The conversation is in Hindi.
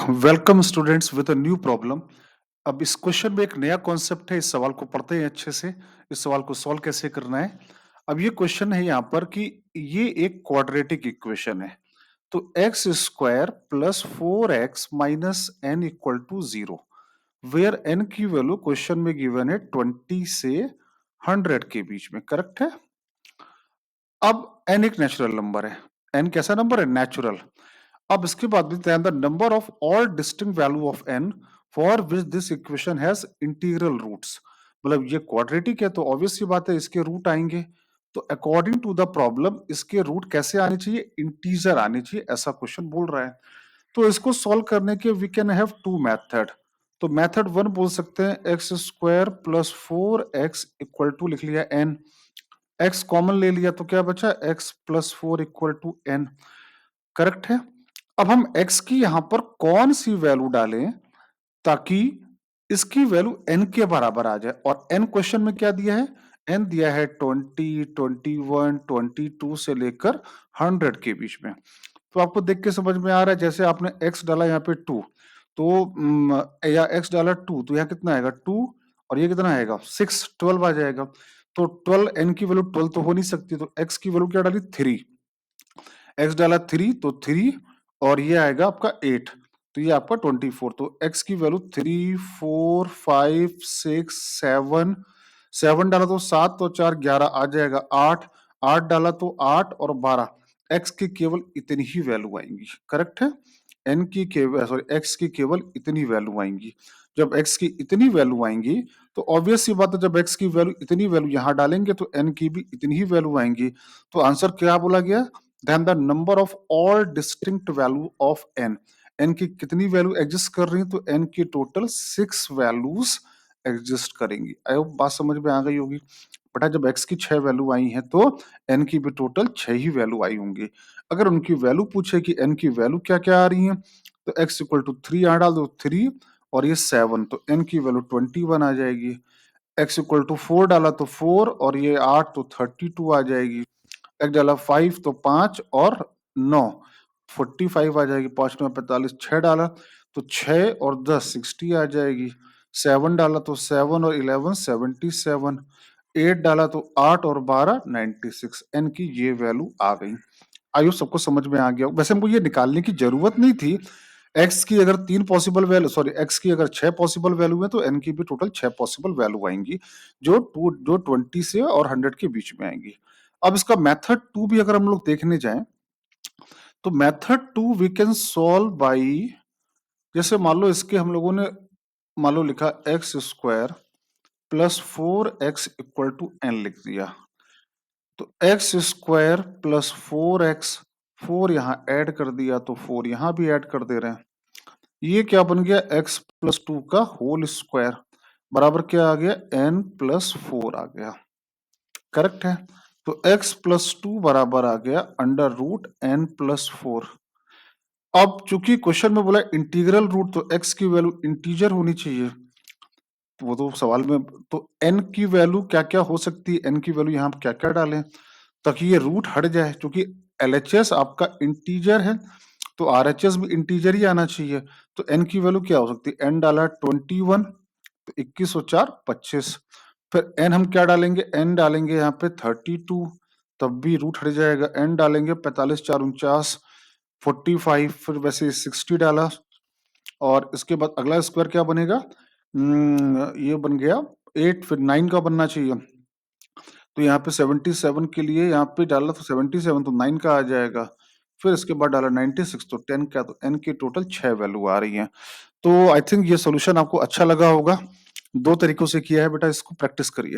Welcome students with a new problem. अब इस क्वेश्चन में एक नया कॉन्सेप्ट है। इस सवाल को पढ़ते हैं अच्छे से। इस सवाल को सॉल्व कैसे करना है। अब ये क्वेश्चन है यहाँ पर कि ये एक क्वाड्रेटिक इक्वेशन है। तो x square plus 4x minus n equal to 0, where n की वैल्यू क्वेश्चन में गिवन है 20 से 100 के बीच में। करेक्ट है। अब एन एक नेचुरल नंबर है। एन कैसा नंबर है? नेचुरल। अब इसके बाद the number of all distinct value of n for which this equation has integral roots. मतलब ये क्वाड्रेटिक है तो ऑब्वियस सी बात है इसके रूट आएंगे। तो अकॉर्डिंग टू द प्रॉब्लम इसके रूट कैसे आने चाहिए? इंटीजर आने चाहिए, ऐसा क्वेश्चन बोल रहा है। तो इसको सॉल्व करने के we can have two method. तो मेथड वन बोल सकते हैं x square plus 4x equal to, लिख लिया एन। एक्स कॉमन ले लिया तो क्या बचा? X plus 4 equal to n. Correct है। अब हम x की यहां पर कौन सी वैल्यू डालें ताकि इसकी वैल्यू n के बराबर आ जाए। और n क्वेश्चन में क्या दिया है? n दिया है 20, 21, 22 से लेकर 100 के बीच में। तो आपको देख के समझ में आ रहा है, जैसे आपने x डाला यहाँ पे 2, तो या x डाला 2 तो यहाँ कितना आएगा? 2। और ये कितना आएगा? 6, 12 आ जाएगा। तो 12, n की वैल्यू 12 तो हो नहीं सकती, तो x की वैल्यू क्या डाली? 3। एक्स डाला 3 तो 3, और ये आएगा आपका 8, तो ये आपका 24। तो एक्स की वैल्यू 3, 4, 5, 6, 7, 7 डाला तो 7, तो 4, 11 आ जाएगा। 8, 8 डाला तो 8 और 12। एक्स की केवल इतनी ही वैल्यू आएंगी। करेक्ट है। एन की केवल सॉरी एक्स की केवल इतनी वैल्यू आएंगी। जब एक्स की इतनी वैल्यू आएंगी तो ऑब्वियस सी बात है, जब एक्स की वैल्यू इतनी वैल्यू यहां डालेंगे तो एन की भी इतनी ही वैल्यू आएंगी। तो आंसर क्या बोला गया? then the number of all distinct value of n। n की कितनी वैल्यू एग्जिस्ट कर रही है? तो n की टोटल 6 वैल्यूज एग्जिस्ट करेंगी। आई होप बात समझ में आ गई होगी। बेटा जब x की 6 वैल्यू आई है तो n की भी टोटल 6 ही वैल्यू आई होंगी। अगर उनकी वैल्यू पूछे कि n की वैल्यू क्या क्या आ रही है, तो x इक्वल टू 3 यहाँ डाल दो, 3 और ये 7, तो n की वैल्यू 21 आ जाएगी। x इक्वल टू 4 डाला तो 4 और ये 8, तो 32 आ जाएगी। एक डाला 5 तो 5 और 9, 45 आ जाएगी। 5 9 45, 6 डाला तो 6 और 10 60 आ जाएगी। 7 डाला तो 7 और 11 77। 8 डाला तो 8 और 12 96। एन की ये वैल्यू आ गई। आयु सबको समझ में आ गया। वैसे हमको ये निकालने की जरूरत नहीं थी। एक्स की अगर 3 पॉसिबल वैल्यू सॉरी एक्स की अगर 6 पॉसिबल वैल्यू है तो एन की भी टोटल 6 पॉसिबल वैल्यू आएंगी, जो 20 से और 100 के बीच में आएंगी। अब इसका मेथड 2 भी अगर हम लोग देखने जाएं तो method 2 we can solve by, जैसे मान लो इसके हम लोगों ने मान लो लिखा x square plus 4x equal to n लिख दिया। तो एक्स स्क्वायर प्लस 4x, 4 यहाँ ऐड कर दिया तो 4 यहाँ भी ऐड कर दे रहे हैं। ये क्या बन गया? x प्लस 2 का होल स्क्वायर बराबर क्या आ गया? n प्लस 4 आ गया। करेक्ट है। तो x प्लस 2 बराबर आ गया अंडर रूट n प्लस 4। अब चूंकि क्वेश्चन में बोला इंटीग्रल रूट, तो x की वैल्यू इंटीजर होनी चाहिए। तो वो तो सवाल में, तो n की वैल्यू क्या क्या हो सकती है? n की वैल्यू यहाँ क्या क्या डालें ताकि ये रूट हट जाए? क्योंकि LHS आपका इंटीजर है तो RHS भी इंटीजर ही आना चाहिए। तो n की वैल्यू क्या हो सकती है? n डाला 21, तो 21 और 4 25। फिर n हम क्या डालेंगे? n डालेंगे यहाँ पे 32, तब भी रूट हट जाएगा। n डालेंगे 45 4 49, 45। फिर वैसे 60 डाला, और इसके बाद अगला स्क्वायर क्या बनेगा? ये बन गया 8, फिर 9 का बनना चाहिए। तो यहाँ पे 77 के लिए यहाँ पे डाला तो 77, तो 9 का आ जाएगा। फिर इसके बाद डाला 96, तो 10 का, तो n की टोटल 6 वैल्यू आ रही है। तो आई थिंक ये सॉल्यूशन आपको अच्छा लगा होगा। 2 तरीकों से किया है बेटा, इसको प्रैक्टिस करिए।